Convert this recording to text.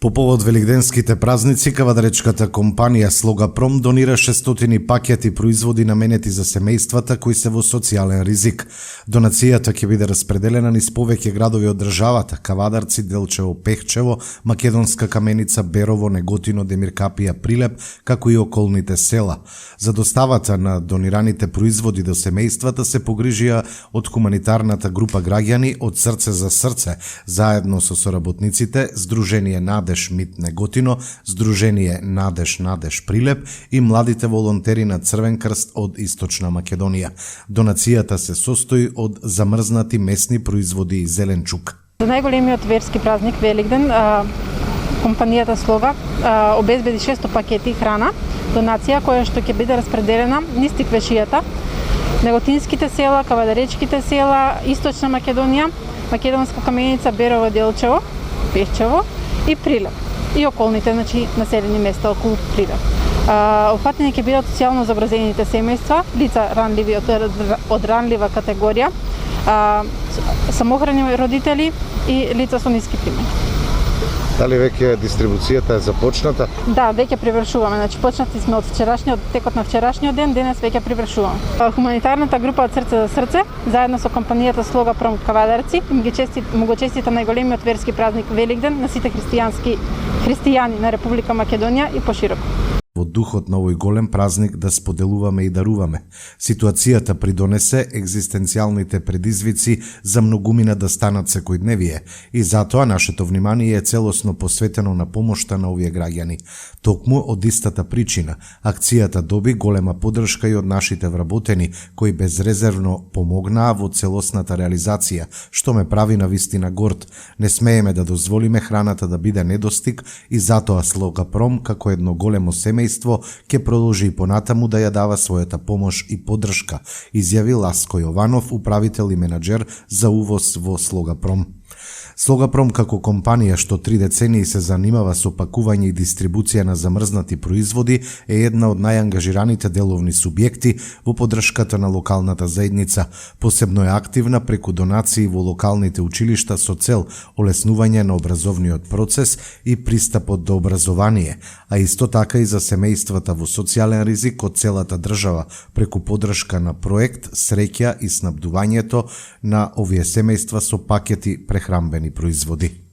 По повод велигденските празници, кавадаречката компанија Слогапром донира 600 пакети производи наменети за семејствата кои се во социјален ризик. Донацијата ќе биде распределена низ повеќе градови од државата: Кавадарци, Делчево, Пехчево, Македонска Каменица, Берово, Неготино, Демиркапија, Прилеп, како и околните села. За доставата на донираните производи до семејствата се погрижија од хуманитарната група граѓани од Срце за срце, заедно со соработниците Здружение Надеж МИТ Неготино, Здружение Надеж Прилеп и младите волонтери на Црвен крст од Источна Македонија. Донацијата се состои од замрзнати месни производи и зеленчук. За најголемиот верски празник Великден, компанијата Слога обезбеди 600 пакети храна, донација која што ќе биде распределена низ тиквешијата, неготинските села, кавадаречките села, Источна Македонија, Македонска Каменица, Берово, Делчево, Пехчево и Прилеп и околните населени места околу Прилеп. Опфатени ќе бидат социјално загрозените семејства, лица ранливи од ранлива категорија, самохрани родители и лица со ниски примања. Дали веќе дистрибуцијата е започната? Да, веќе привршуваме. Почнати сме од текот на вчерашниот ден, денес веќе привршуваме. Хуманитарната група од Срце за срце, заедно со компанијата Слогапром Кавадарци, му го честита најголемиот верски празник Великден на сите христијани на Република Македонија и пошироко. Во духот на овој голем празник да споделуваме и даруваме. Ситуацијата придонесе екзистенцијалните предизвици за многумина да станат секојдневие и затоа нашето внимание е целосно посветено на помошта на овие граѓани. Токму од истата причина, акцијата доби голема поддршка и од нашите вработени, кои безрезервно помогнаа во целосната реализација, што ме прави навистина горд. Не смееме да дозволиме храната да биде недостиг и затоа Слогапром, како едно големо семејство, ќе продолжи и понатаму да ја дава својата помош и поддршка, изјави Ласко Јованов, управител и менаџер за увоз во Слогапром. Слогапром како компанија што 3 децении се занимава со пакување и дистрибуција на замрзнати производи е една од најангажираните деловни субјекти во поддршката на локалната заедница. Посебно е активна преку донации во локалните училишта со цел олеснување на образовниот процес и пристапот до образование, а исто така и за семејствата во социјален ризик од целата држава преку поддршка на проект Среќа и снабдувањето на овие семејства со пакети прехранбени производи.